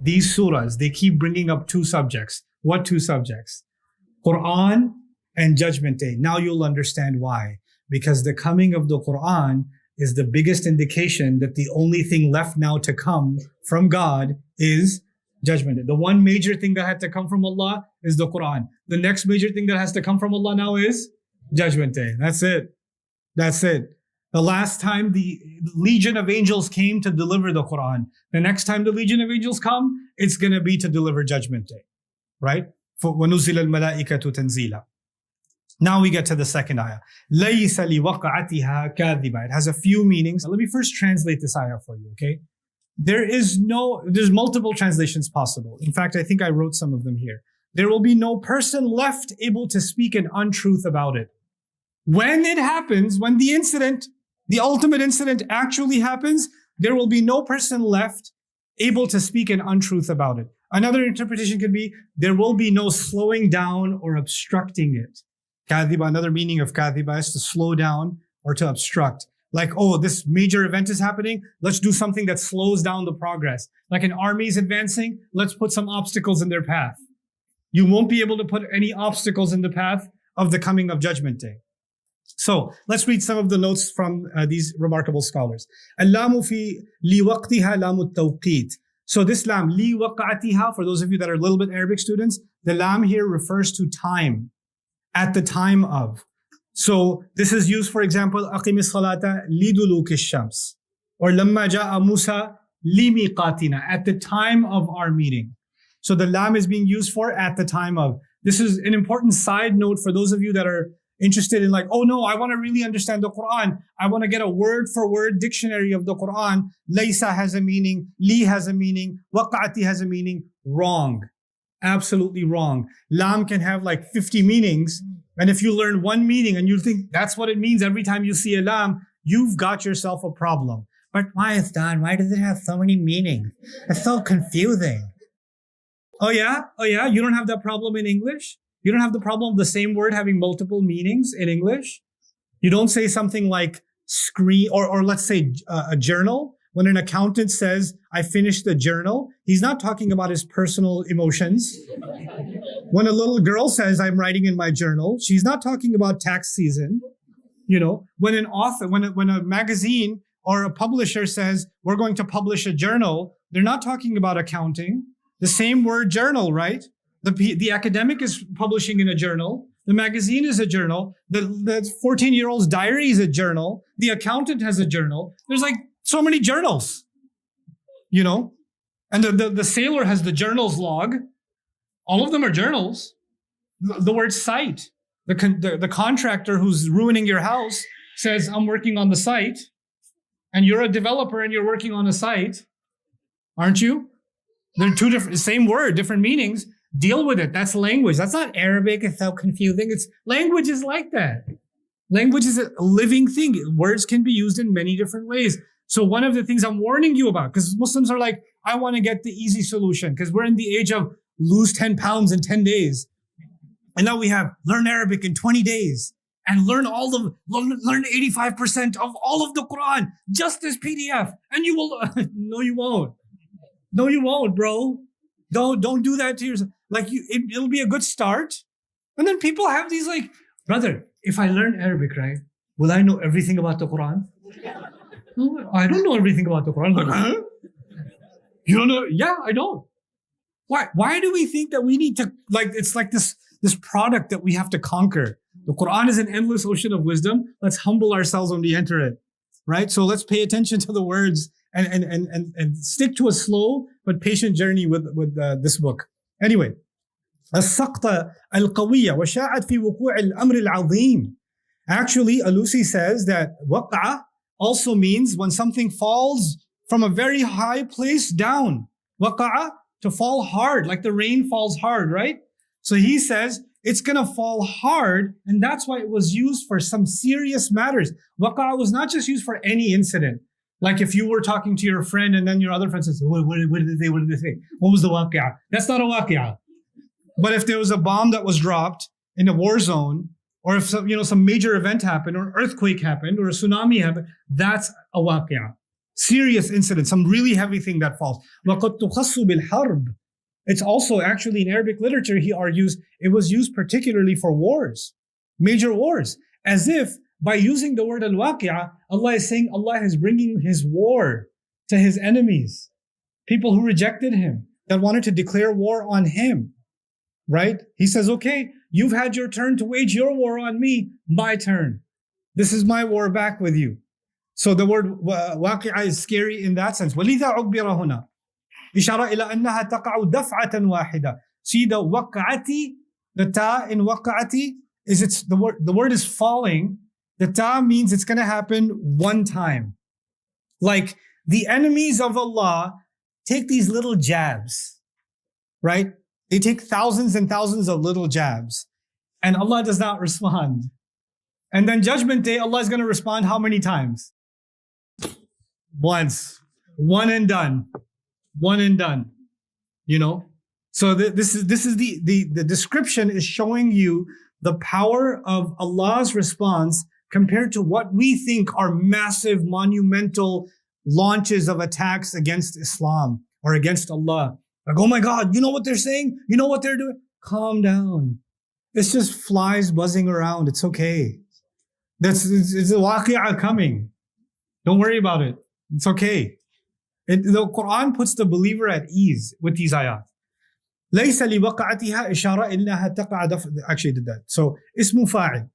these surahs, they keep bringing up two subjects. What two subjects? Quran and Judgment Day. Now you'll understand why. Because the coming of the Quran is the biggest indication that the only thing left now to come from God is Judgment Day. The one major thing that had to come from Allah is the Quran. The next major thing that has to come from Allah now is Judgment Day. That's it. That's it. The last time the legion of angels came to deliver the Quran, the next time the legion of angels come, it's going to be to deliver Judgment Day. Right? وَنُزِّلَ الْمَلَائِكَةُ تَنزِيلًا. Now we get to the second ayah. لَيْسَ لِوَقْعَتِهَا كَاذِبًا. It has a few meanings. Let me first translate this ayah for you, okay? There's multiple translations possible. In fact, I think I wrote some of them here. There will be no person left able to speak an untruth about it. When it happens, when the incident, the ultimate incident actually happens, there will be no person left able to speak an untruth about it. Another interpretation could be, there will be no slowing down or obstructing it. Kadhiba, another meaning of kadhiba is to slow down or to obstruct. Like, oh, this major event is happening, let's do something that slows down the progress. Like an army is advancing, let's put some obstacles in their path. You won't be able to put any obstacles in the path of the coming of Judgment Day. So let's read some of the notes from these remarkable scholars. Al-lamu fi liwaqtiha lamu tawqit. So this lam, liwaqatiha, for those of you that are a little bit Arabic students, the lam here refers to time, at the time of. So this is used, for example, aqimis salata lidulukish shams, or lamma ja'a Musa limiqatina, at the time of our meeting. So the lam is being used for at the time of. This is an important side note for those of you that are interested in like, oh no, I want to really understand the Quran. I want to get a word for word dictionary of the Quran. Laysa has a meaning, li has a meaning, waqa'ati has a meaning. Wrong. Absolutely wrong. Lam can have like 50 meanings. And if you learn one meaning and you think that's what it means every time you see a lam, you've got yourself a problem. But why is that? Why does it have so many meanings? It's so confusing. Oh yeah? Oh yeah? You don't have that problem in English? You don't have the problem of the same word having multiple meanings in English? You don't say something like screen, or let's say a journal. When an accountant says, I finished the journal, he's not talking about his personal emotions. When a little girl says, I'm writing in my journal, she's not talking about tax season. You know, when an author, when a magazine or a publisher says, we're going to publish a journal, they're not talking about accounting. The same word journal, right? The academic is publishing in a journal. The magazine is a journal. The 14-year-old's diary is a journal. The accountant has a journal. There's like so many journals, you know? And the sailor has the journal's log. All of them are journals. The word site. The contractor who's ruining your house says, I'm working on the site. And you're a developer and you're working on a site. Aren't you? They're two different, same word, different meanings. Deal with it. That's language. That's not Arabic. It's so confusing. Language is like that. Language is a living thing. Words can be used in many different ways. So one of the things I'm warning you about, because Muslims are like, I want to get the easy solution because we're in the age of lose 10 pounds in 10 days. And now we have learn Arabic in 20 days and learn 85% of all of the Quran, just as PDF. And you will, no, you won't. No, you won't, bro. Don't do that to yourself. Like it'll be a good start. And then people have these like, brother, if I learn Arabic, right, will I know everything about the Quran? No, I don't know everything about the Quran. Like, huh? You don't know? Yeah, I don't. Why do we think that we need to, like, it's like this product that we have to conquer? The Quran is an endless ocean of wisdom. Let's humble ourselves when we enter it, right? So let's pay attention to the words and stick to a slow but patient journey with this book. Anyway, السقطة القوية وشاعت في وقوع الأمر العظيم. Actually, Al-AQSA says that وقع also means when something falls from a very high place down. وقع, to fall hard, like the rain falls hard, right? So he says it's going to fall hard, and that's why it was used for some serious matters. وقع was not just used for any incident. Like if you were talking to your friend and then your other friend says, what did they say? What did they say? What was the waqia? That's not a waqia. But if there was a bomb that was dropped in a war zone, or if some major event happened, or an earthquake happened, or a tsunami happened, that's a waqia. Serious incident, some really heavy thing that falls. وَقَدْ تُخَصُّ بِالْحَرْبِ. It's also actually in Arabic literature, he argues, it was used particularly for wars, major wars. As if by using the word al-waqi'ah, Allah is saying Allah is bringing His war to His enemies, people who rejected Him, that wanted to declare war on Him, right? He says, okay, you've had your turn to wage your war on me, my turn. This is my war back with you. So the word waqi'ah is scary in that sense. وَلِذَا عُبِّرَ هُنَا إِشَارَ إِلَىٰ أَنَّهَا تَقَعُ دَفْعَةً وَاحِدَةً. See the waqa'ati, the ta in waqa'ati, is the word is falling. The ta means it's going to happen one time. Like the enemies of Allah take these little jabs, right? They take thousands and thousands of little jabs, and Allah does not respond. And then Judgment Day, Allah is going to respond how many times? Once. One and done. One and done. You know? So this is the description is showing you the power of Allah's response compared to what we think are massive, monumental launches of attacks against Islam or against Allah. Like, oh my God, you know what they're saying? You know what they're doing? Calm down. It's just flies buzzing around. It's okay. It's a waqi'ah coming. Don't worry about it. It's okay. The Quran puts the believer at ease with these ayat. لَيْسَ لِوَقَعَتِهَا إِشَارَةً إِلَّهَا تَقَعَ actually did that. So, ismu fa'il.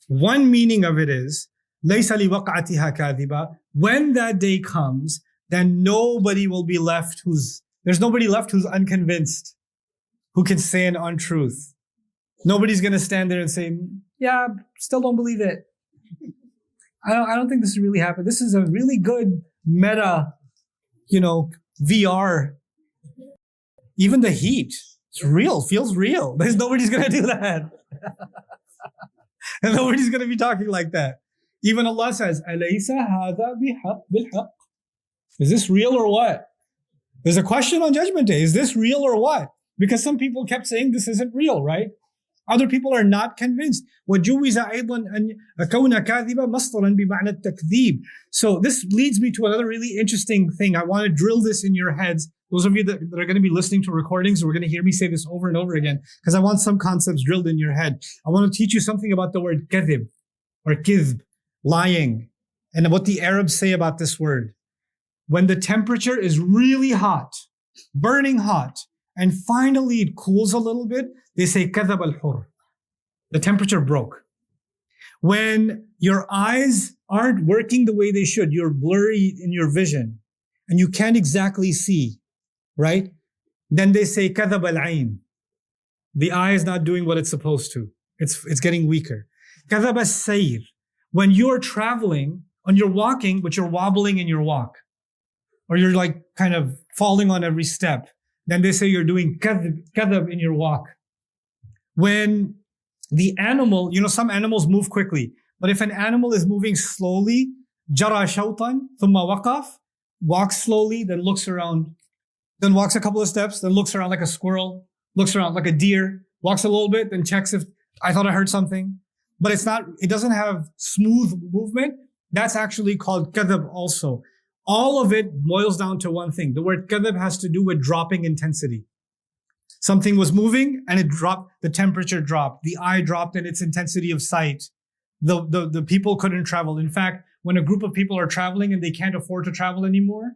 One meaning of it is, لَيْسَ لِوَقَعَتِهَا كَاذِبًا. When that day comes, then nobody will be left there's nobody left who's unconvinced, who can say an untruth. Nobody's going to stand there and say, yeah, still don't believe it. I don't think this really happened. This is a really good meta, VR. Even the heat, it's real, feels real. Nobody's going to do that. And nobody's going to be talking like that. Even Allah says, أَلَيْسَ هَذَا بِالْحَقِّ. Is this real or what? There's a question on Judgment Day. Is this real or what? Because some people kept saying this isn't real, right? Other people are not convinced. وَجُوِّزَ أَيْضًا أَنْ كَوْنَ كَاذِبًا مَصْدَرًا بِمَعْنَى التَّكْذِيبِ. So this leads me to another really interesting thing. I want to drill this in your heads. Those of you that are going to be listening to recordings, we're going to hear me say this over and over again because I want some concepts drilled in your head. I want to teach you something about the word kadhib or kizb, lying, and what the Arabs say about this word. When the temperature is really hot, burning hot, and finally it cools a little bit, they say kadhab al-hur. The temperature broke. When your eyes aren't working the way they should, you're blurry in your vision, and you can't exactly see, right? Then they say kadhab al-ayn. The eye is not doing what it's supposed to. It's getting weaker. Kadhab al-sayr. When you're traveling, and you're walking, but you're wobbling in your walk, or you're like kind of falling on every step, then they say you're doing kadhab in your walk. When the animal, some animals move quickly, but if an animal is moving slowly, jara shawtan, thumma waqaf, walks slowly, then looks around, then walks a couple of steps, then looks around like a squirrel, looks around like a deer, walks a little bit, then checks if I thought I heard something. But it doesn't have smooth movement. That's actually called kadhab also. All of it boils down to one thing. The word kadhab has to do with dropping intensity. Something was moving and it dropped, the temperature dropped, the eye dropped in its intensity of sight. The people couldn't travel. In fact, when a group of people are traveling and they can't afford to travel anymore,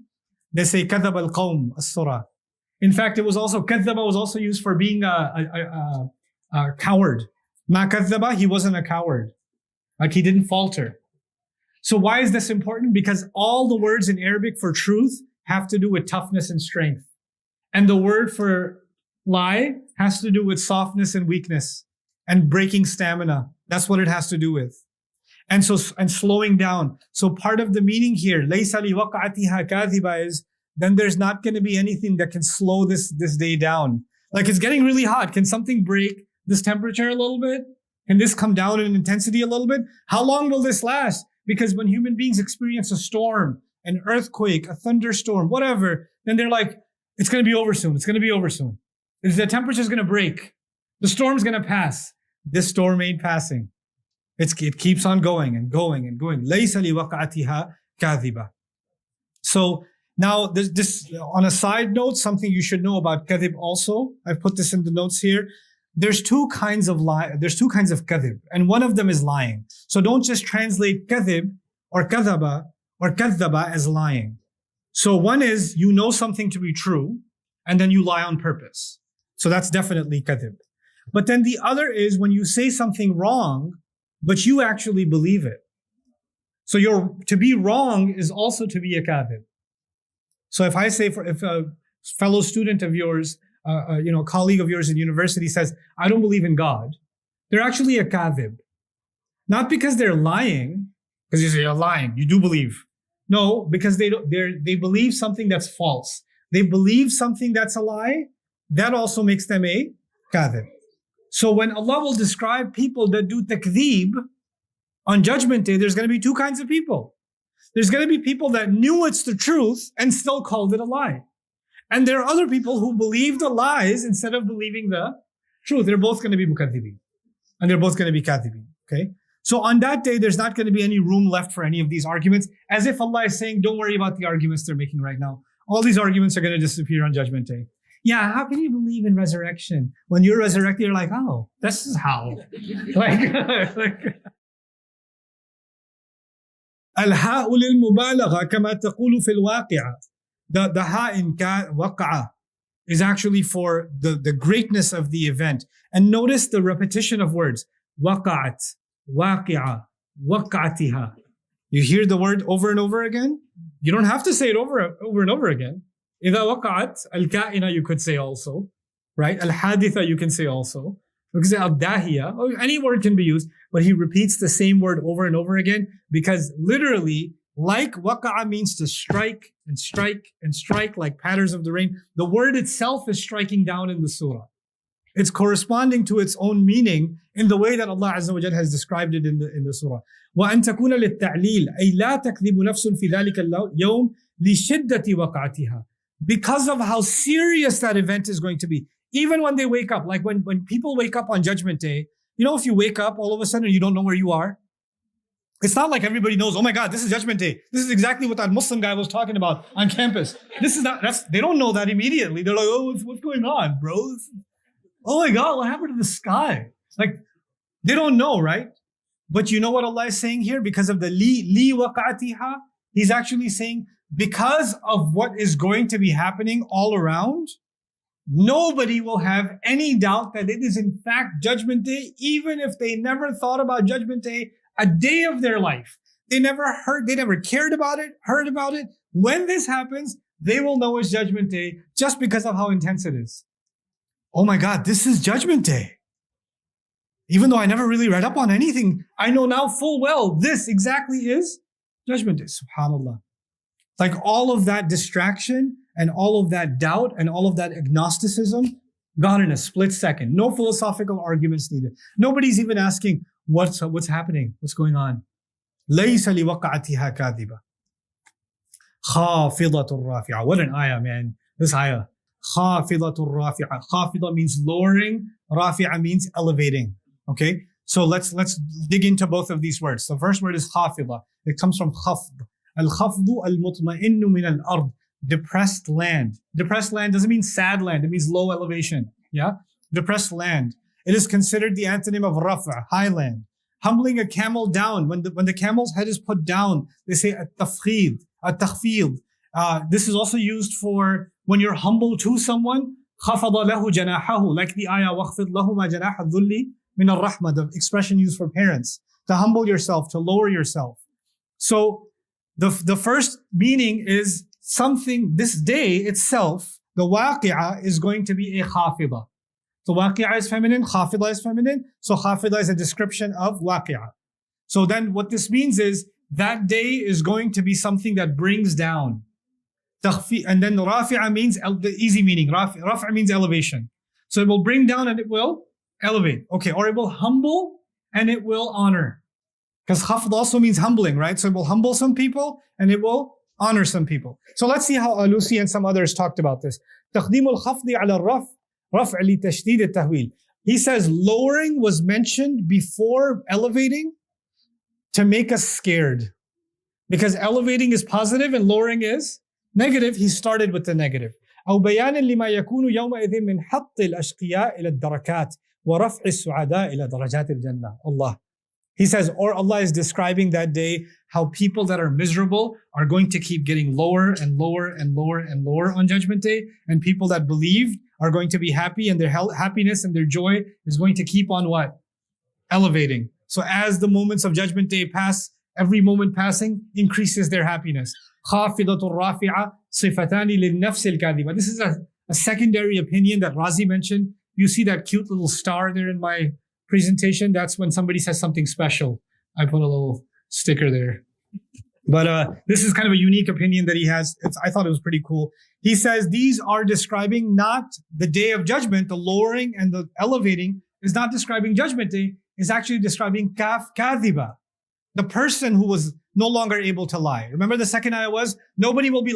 they say kadhab al-qawm as-surah. In fact, kadhaba was also used for being a coward. Ma kadhaba, he wasn't a coward. Like he didn't falter. So why is this important? Because all the words in Arabic for truth have to do with toughness and strength. And the word for lie has to do with softness and weakness and breaking stamina. That's what it has to do with. And slowing down. So part of the meaning here, لَيْسَ لِوَقْعَتِهَا كَاذِبًا, is then there's not going to be anything that can slow this day down. Like it's getting really hot. Can something break this temperature a little bit? Can this come down in intensity a little bit? How long will this last? Because when human beings experience a storm, an earthquake, a thunderstorm, whatever, then they're like, it's going to be over soon. It's going to be over soon. The temperature's going to break. The storm's going to pass. This storm ain't passing. It keeps on going and going and going. لَيْسَ لِوَقْعَتِهَا كَاذِبًا. So now this on a side note, something you should know about kadhib also. I've put this in the notes here. There's two kinds of kadhib, and one of them is lying. So don't just translate kadhib or kadhaba as lying. So one is you know something to be true, and then you lie on purpose. So that's definitely kadhib. But then the other is when you say something wrong, but you actually believe it. So to be wrong is also to be a kadhib. So if I say, if a fellow student of yours, a colleague of yours in university says, I don't believe in God, they're actually a kadhib. Not because they're lying, because you say you're lying, you do believe. No, because they believe something that's false. They believe something that's a lie. That also makes them a kadhib. So when Allah will describe people that do takdeeb on Judgment Day, there's going to be two kinds of people. There's going to be people that knew it's the truth and still called it a lie. And there are other people who believe the lies instead of believing the truth. They're both going to be mukaththibin. And they're both going to be kathibin. Okay? So on that day, there's not going to be any room left for any of these arguments, as if Allah is saying, don't worry about the arguments they're making right now. All these arguments are going to disappear on Judgment Day. Yeah, how can you believe in resurrection? When you're resurrected, you're like, oh, this is how. الهاء للمبالغة كما تقول في الواقعة. The ha in waqa'a is actually for the greatness of the event. And notice the repetition of words. Waqa'at, waqi'a, waqa'atiha. You hear the word over and over again? You don't have to say it over and over again. إذا وقعت الكائنة you could say also, right? الحادثة you can say also. Because al-dahiya, any word can be used, but he repeats the same word over and over again because literally, like waqa'a means to strike and strike and strike like patterns of the rain. The word itself is striking down in the surah. It's corresponding to its own meaning in the way that Allah Azza wa Jal has described it in the surah. وَأَن تَكُونَ لِلتَّعْلِيلِ أي لا تكذب نفس في ذلك اليوم لشدة وقعتها. Because of how serious that event is going to be. Even when they wake up, like when people wake up on Judgment Day, if you wake up all of a sudden you don't know where you are. It's not like everybody knows, oh my God, this is Judgment Day. This is exactly what that Muslim guy was talking about on campus. They don't know that immediately. They're like, oh, what's going on, bro? Oh my God, what happened to the sky? Like, they don't know, right? But you know what Allah is saying here? Because of the li waqa'atiha, He's actually saying, because of what is going to be happening all around, nobody will have any doubt that it is in fact Judgment Day, even if they never thought about Judgment Day a day of their life. They never cared about it, heard about it. When this happens, they will know it's Judgment Day just because of how intense it is. Oh my God, this is Judgment Day. Even though I never really read up on anything, I know now full well this exactly is Judgment Day. SubhanAllah. Like all of that distraction and all of that doubt and all of that agnosticism gone in a split second. No philosophical arguments needed. Nobody's even asking what's happening, what's going on. لَيْسَ لِوَقَعَتِهَا كَاذِبَةٌ خَافِضَةٌ رَافِعَةٌ. What an ayah, man. This ayah. خَافِضَةٌ رَافِعَةٌ. خَافِضَة means lowering. رَافِعَة means elevating. Okay? So let's dig into both of these words. The first word is خَافِضَة. It comes from خَفْض. الْخَفْضُ الْمُطْمَئِنُّ مِنَ الْأَرْضِ. Depressed land. Depressed land doesn't mean sad land. It means low elevation. Yeah? Depressed land. It is considered the antonym of rafa, high land. Humbling a camel down. When the camel's head is put down, they say at-tafkhid, at-takhfid. This is also used for when you're humble to someone. خَفَضَ لَهُ جَنَاحَهُ. Like the ayah, وَخْفِضْ لَهُمَا جَنَاحَ الذُّلِّ مِنَ الرَّحْمَةِ. The expression used for parents. To humble yourself, to lower yourself. So the first meaning is something, this day itself, the waqi'ah is going to be a khafidah. So waqi'ah is feminine, khafidah is feminine. So khafidah is a description of waqi'ah. So then what this means is that day is going to be something that brings down. And then rafi'ah means the easy meaning. Rafi'ah means elevation. So it will bring down and it will elevate. Okay, or it will humble and it will honor. Because khafd also means humbling, right? So it will humble some people and it will honor some people. So let's see how Alusi and some others talked about this. تقديم الخفض على الرفع رفع لتشديد التهويل. He says lowering was mentioned before elevating to make us scared. Because elevating is positive and lowering is negative. He started with the negative. أو بيانا لما يكون يومئذ من حط الأشقياء إلى الدركات ورفع السعداء إلى درجات الجنة. Allah. He says, or Allah is describing that day how people that are miserable are going to keep getting lower and lower and lower and lower on Judgment Day. And people that believed are going to be happy, and their happiness and their joy is going to keep on what? Elevating. So as the moments of Judgment Day pass, every moment passing increases their happiness. خافضة رافعة صفتان للنفس الكاذبة. This is a secondary opinion that Razi mentioned. You see that cute little star there in my presentation? That's when somebody says something special. I put a little sticker there. But this is kind of a unique opinion that he has. I thought it was pretty cool. He says these are describing not the day of judgment. The lowering and the elevating is not describing Judgment Day. It's actually describing kadhiba, the person who was no longer able to lie. Remember the second ayah was, nobody will be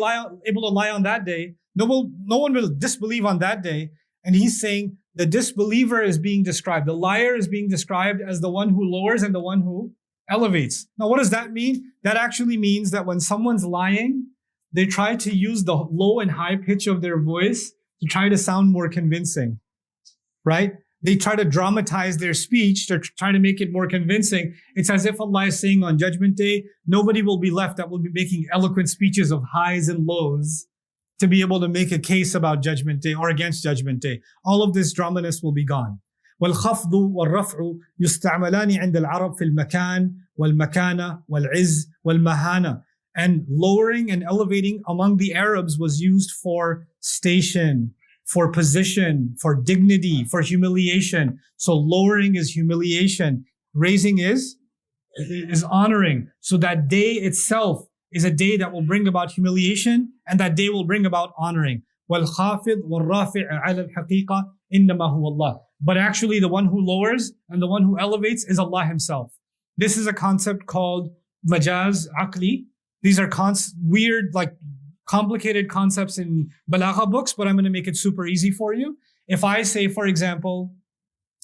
able to lie on that day. No one will disbelieve on that day. And he's saying the disbeliever is being described. The liar is being described as the one who lowers and the one who elevates. Now, what does that mean? That actually means that when someone's lying, they try to use the low and high pitch of their voice to try to sound more convincing, right? They try to dramatize their speech to try to make it more convincing. It's as if Allah is saying on Judgment Day, nobody will be left that will be making eloquent speeches of highs and lows to be able to make a case about Judgment Day or against Judgment Day. All of this draminess will be gone. والخفض والرفع يستعملان عند العرب في المكان والمكانة والعز والمهانة. And lowering and elevating among the Arabs was used for station, for position, for dignity, for humiliation. So lowering is humiliation. Raising is honoring. So that day itself is a day that will bring about humiliation, and that day will bring about honoring. وَالْخَافِض وَالرَّافِعَ عَلَى الْحَقِيقَةِ إِنَّمَا هُوَ اللَّهِ. But actually the one who lowers and the one who elevates is Allah himself. This is a concept called majaz aqli. These are weird, like complicated concepts in balagha books, but I'm going to make it super easy for you. If I say, for example,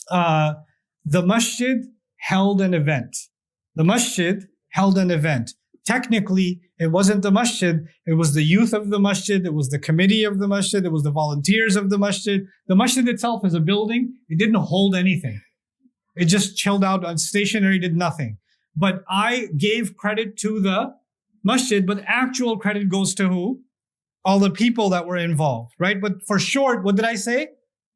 the masjid held an event. The masjid held an event. Technically, it wasn't the masjid. It was the youth of the masjid. It was the committee of the masjid. It was the volunteers of the masjid. The masjid itself is a building. It didn't hold anything. It just chilled out on stationary, did nothing. But I gave credit to the masjid, but actual credit goes to who? All the people that were involved, right? But for short, what did I say?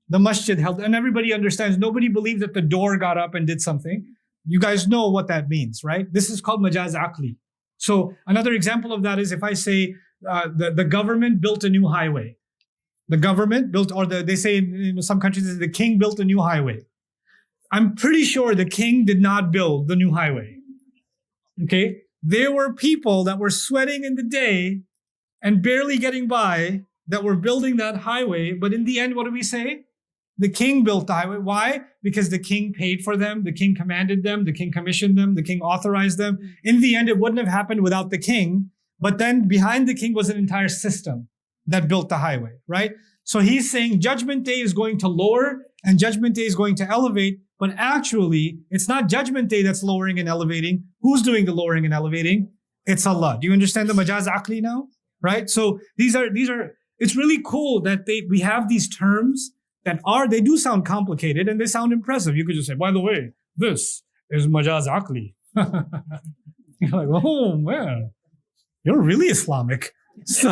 The masjid held, and everybody understands. Nobody believed that the door got up and did something. You guys know what that means, right? This is called majaz aqli. So another example of that is if I say the government built a new highway. The government built, or they say in some countries, the king built a new highway. I'm pretty sure the king did not build the new highway. Okay? There were people that were sweating in the day and barely getting by that were building that highway. But in the end, what do we say? The king built the highway. Why? Because the king paid for them. The king commanded them. The king commissioned them. The king authorized them. In the end, it wouldn't have happened without the king. But then behind the king was an entire system that built the highway, right? So he's saying Judgment Day is going to lower and Judgment Day is going to elevate. But actually, it's not Judgment Day that's lowering and elevating. Who's doing the lowering and elevating? It's Allah. Do you understand the majaz aqli now? Right? So these are, it's really cool that we have these terms that they do sound complicated and they sound impressive. You could just say, by the way, this is majaz aqli. You're like, oh man, you're really Islamic. So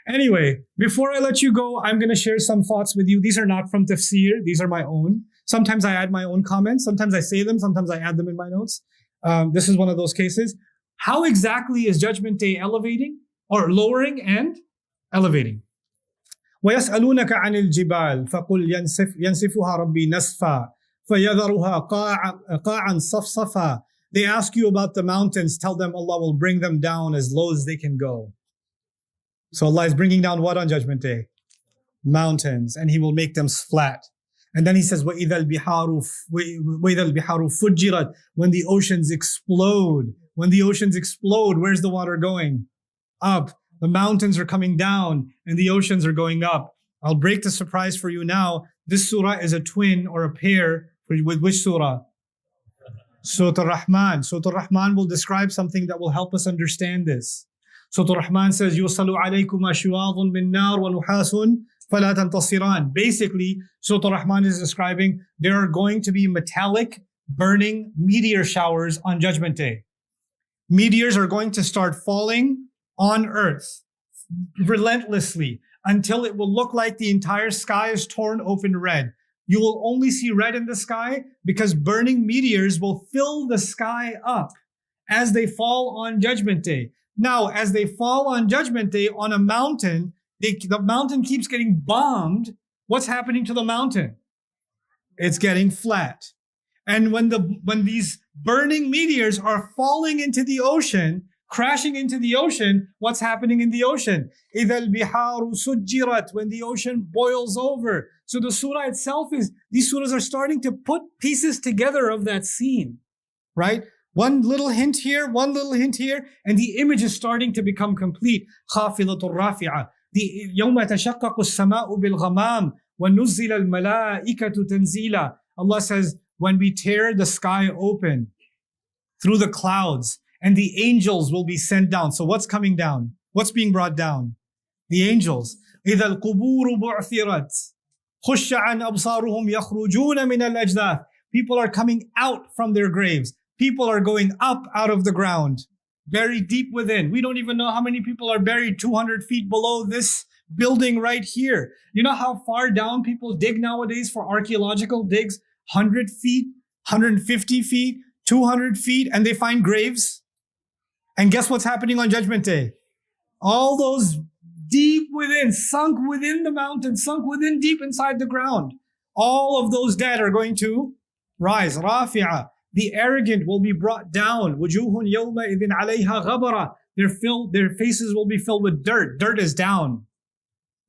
anyway, before I let you go, I'm going to share some thoughts with you. These are not from tafseer. These are my own. Sometimes I add my own comments. Sometimes I say them. Sometimes I add them in my notes. This is one of those cases. How exactly is Judgment Day elevating or lowering and elevating? وَيَسْأَلُونَكَ عَنِ الْجِبَالِ فَقُلْ يَنْسِفُهَا رَبِّي نَسْفًا فَيَذَرُهَا قَاعًا صَفْصَفًا. They ask you about the mountains. Tell them Allah will bring them down as low as they can go. So Allah is bringing down what on Judgment Day? Mountains, and He will make them flat. And then He says, وَإِذَا الْبِحَارُ فُجِّرَتْ. When the oceans explode. When the oceans explode, where's the water going? Up. The mountains are coming down and the oceans are going up. I'll break the surprise for you now. This surah is a twin or a pair with which surah? Surah Al-Rahman. Surah Al-Rahman will describe something that will help us understand this. Surah Al-Rahman says, يُصَلُّ عَلَيْكُمْ أَشْوَاظٌ مِّن نَّارٍ وَنُحَاسٌ فَلَا تَنْتَصِرَانِ. Basically, Surah Al-Rahman is describing there are going to be metallic, burning meteor showers on Judgment Day. Meteors are going to start falling on earth relentlessly until it will look like the entire sky is torn open red. You will only see red in the sky because burning meteors will fill the sky up as they fall on Judgment Day. Now, as they fall on Judgment Day on a mountain, the mountain keeps getting bombed. What's happening to the mountain? It's getting flat. And when these burning meteors are falling into the ocean, crashing into the ocean, what's happening in the ocean? إِذَا الْبِحَارُ سُجِّرَتْ. When the ocean boils over. So the surah itself these surahs are starting to put pieces together of that scene, right? One little hint here, and the image is starting to become complete. خَافِضَةٌ رَافِعَةٌ. يَوْمَ تَشَقَّقُ السَّمَاءُ بِالْغَمَامِ وَنُزِّلَ الْمَلَائِكَةُ تَنزِيلًا. Allah says, when we tear the sky open through the clouds, and the angels will be sent down. So what's coming down? What's being brought down? The angels. إِذَا الْقُبُورُ بُعْثِرَتْ خُشَّ عَنْ أَبْصَارُهُمْ يَخْرُجُونَ مِنَ الْأَجْدَاثِ. People are coming out from their graves. People are going up out of the ground, buried deep within. We don't even know how many people are buried 200 feet below this building right here. You know how far down people dig nowadays for archaeological digs? 100 feet, 150 feet, 200 feet, and they find graves. And guess what's happening on Judgment Day? All those deep within, sunk within the mountain, sunk within deep inside the ground. All of those dead are going to rise. Rafi'a. The arrogant will be brought down. وُجُوهٌ يَوْمَئِذٍ عَلَيْهَا غَبَرَةٌ. Their faces will be filled with dirt. Dirt is down.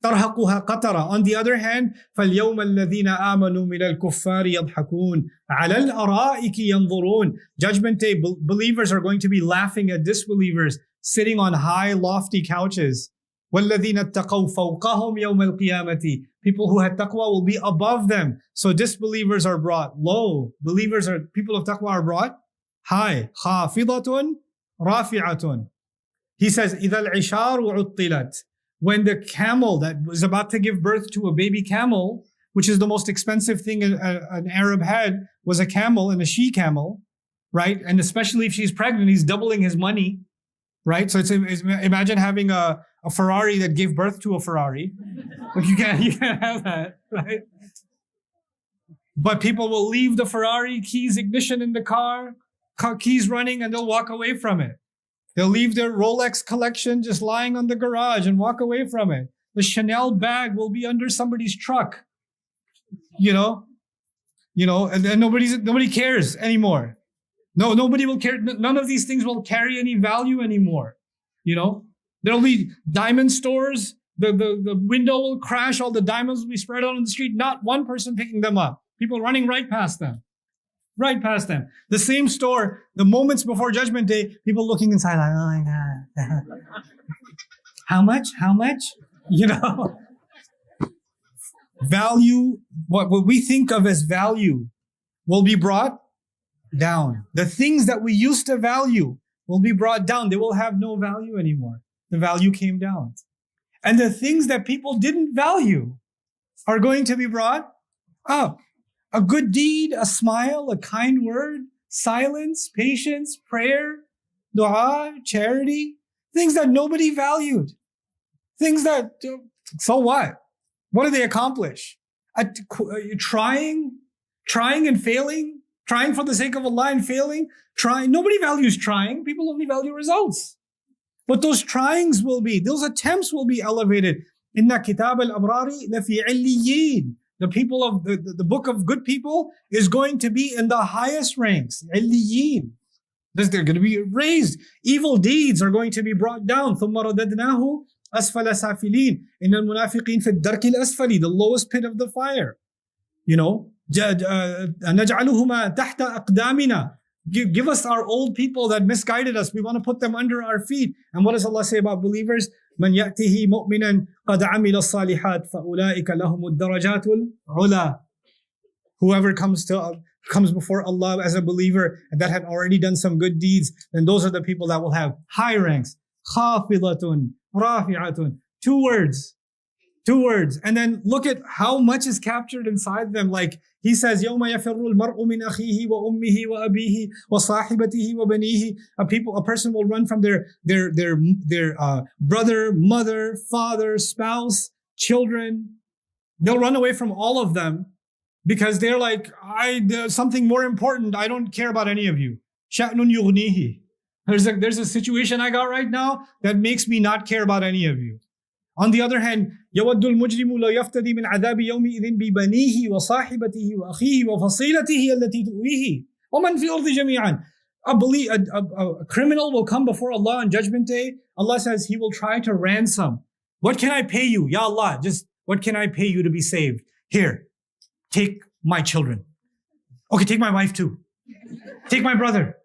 تَرْهَقُهَا قَتَرًا. On the other hand, فَالْيَوْمَ الَّذِينَ آمَنُوا مِنَ الْكُفَّارِ يَضْحَكُونَ عَلَى الْأَرَائِكِ يَنْظُرُونَ. Judgment Day, believers are going to be laughing at disbelievers sitting on high, lofty couches. وَالَّذِينَ اتَّقَوْا فَوْقَهُمْ يَوْمَ الْقِيَامَةِ. People who had taqwa will be above them. So disbelievers are brought low. People of taqwa are brought high. خَافِضَةٌ رَافِعَةٌ. He says, إِذَا الْعِشَارُ عُطِّلَتْ. When the camel that was about to give birth to a baby camel, which is the most expensive thing an Arab had, was a camel and a she-camel, right? And especially if she's pregnant, he's doubling his money, right? So imagine having a Ferrari that gave birth to a Ferrari. Like you can't have that, right? But people will leave the Ferrari, keys, ignition in the car, keys running, and they'll walk away from it. They'll leave their Rolex collection just lying on the garage and walk away from it. The Chanel bag will be under somebody's truck, and then nobody cares anymore. No, nobody will care. None of these things will carry any value anymore. There'll be diamond stores. The window will crash. All the diamonds will be spread out on the street. Not one person picking them up. People running right past them. Right past them. The same store, the moments before Judgment Day, people looking inside like, oh my God. How much? Value, what we think of as value will be brought down. The things that we used to value will be brought down. They will have no value anymore. The value came down. And the things that people didn't value are going to be brought up. A good deed, a smile, a kind word, silence, patience, prayer, dua, charity, things that nobody valued. Things that, so what? What do they accomplish? Trying and failing, trying for the sake of Allah and failing, nobody values trying. People only value results. But those those attempts will be elevated. Inna kitab al-abrari lafi illiyin. The people of the book of good people is going to be in the highest ranks. Illiyin. They're going to be raised. Evil deeds are going to be brought down. ثُمَّ رَدَدْنَاهُ أَسْفَلَ سَافِلِينَ إِنَّ الْمُنَافِقِينَ فِي الدَّرْكِ الْأَسْفَلِ. The lowest pit of the fire. نَجْعَلُهُمَا تَحْتَ أَقْدَامِنَا. Give us our old people that misguided us. We want to put them under our feet. And what does Allah say about believers? من يأته مؤمنا قد عمل الصالحات فأولئك لهم الدرجات العلى. Whoever comes to comes before Allah as a believer and that had already done some good deeds, then those are the people that will have high ranks. خَافِضَةٌ رَافِعَةٌ. Two words. And then look at how much is captured inside them. Like he says, يَوْمَ يَفِرُّ الْمَرْءُ مِنْ أَخِيهِ وَأُمِّهِ وَأَبِيهِ وَصَاحِبَتِهِ وَبَنِيهِ. A person will run from their brother, mother, father, spouse, children. They'll run away from all of them because they're like, there's something more important. I don't care about any of you. شَأْنٌ يُغْنِيهِ. There's a situation I got right now that makes me not care about any of you. On the other hand, يَوَدُّ الْمُجْرِمُ لَا يَفْتَدِي مِنْ عَذَابِ يَوْمِئِذٍ بِبَنِيهِ وَصَاحِبَتِهِ وَأَخِيهِ وَفَصِيلَتِهِ الَّتِي تُؤْوِيهِ وَمَنْ فِي الْأَرْضِ جَمِيعًا. A criminal will come before Allah on Judgment Day. Allah says he will try to ransom. What can I pay you? Ya Allah, just what can I pay you to be saved? Here, take my children. Okay, take my wife too. Take my brother.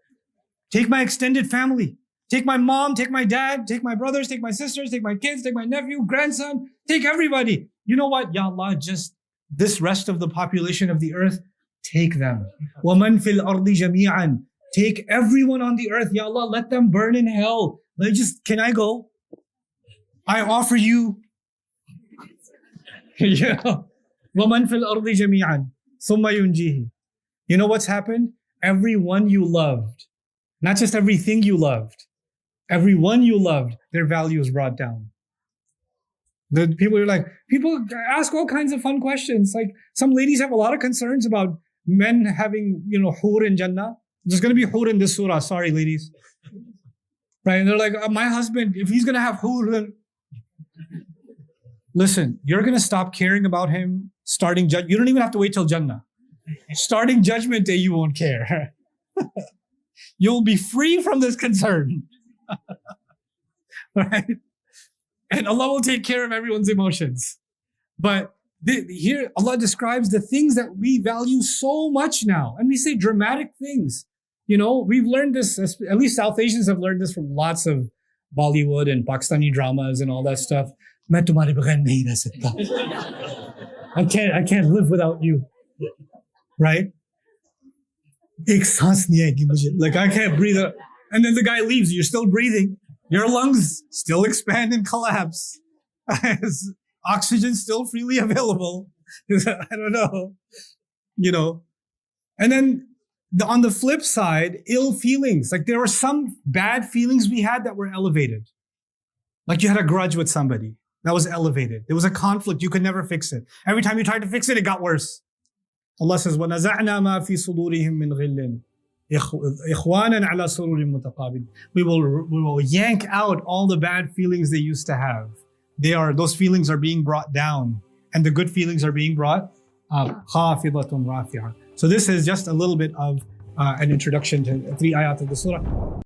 Take my extended family. Take my mom, take my dad, take my brothers, take my sisters, take my kids, take my nephew, grandson, take everybody. You know what? Ya Allah, just this rest of the population of the earth, take them. وَمَنْ فِي الْأَرْضِ جَمِيعًا. Take everyone on the earth. Ya Allah, let them burn in hell. Can I go? I offer you. Yeah. وَمَنْ فِي الْأَرْضِ جَمِيعًا ثُمَّ يُنْجِيهِ. You know what's happened? Everyone you loved, not just everything you loved, everyone you loved, their value is brought down. The people ask all kinds of fun questions. Like some ladies have a lot of concerns about men having, hur in Jannah. There's going to be hur in this surah. Sorry, ladies. Right? And they're like, my husband, if he's going to have hur, then... Listen, you're going to stop caring about him starting you don't even have to wait till Jannah. Starting Judgment Day, you won't care. You'll be free from this concern. Right? And Allah will take care of everyone's emotions. But here Allah describes the things that we value so much now. And we say dramatic things. We've learned this, at least South Asians have learned this from lots of Bollywood and Pakistani dramas and all that stuff. I can't live without you. Right? Like I can't breathe. And then the guy leaves. You're still breathing. Your lungs still expand and collapse. Oxygen still freely available. I don't know. And then on the flip side, ill feelings. Like there were some bad feelings we had that were elevated. Like you had a grudge with somebody. That was elevated. There was a conflict. You could never fix it. Every time you tried to fix it, it got worse. Allah says, وَنَزَعْنَا مَا فِي صُدُورِهِم مِّنْ غِلٍّ إِخْوَانًا عَلَى سُرُرٍ مُتَقَابِلٍ. We will yank out all the bad feelings they used to have. Those feelings are being brought down, and the good feelings are being brought up. خَافِضَةٌ رَافِعَةٌ. So this is just a little bit of an introduction to 3 ayat of the surah.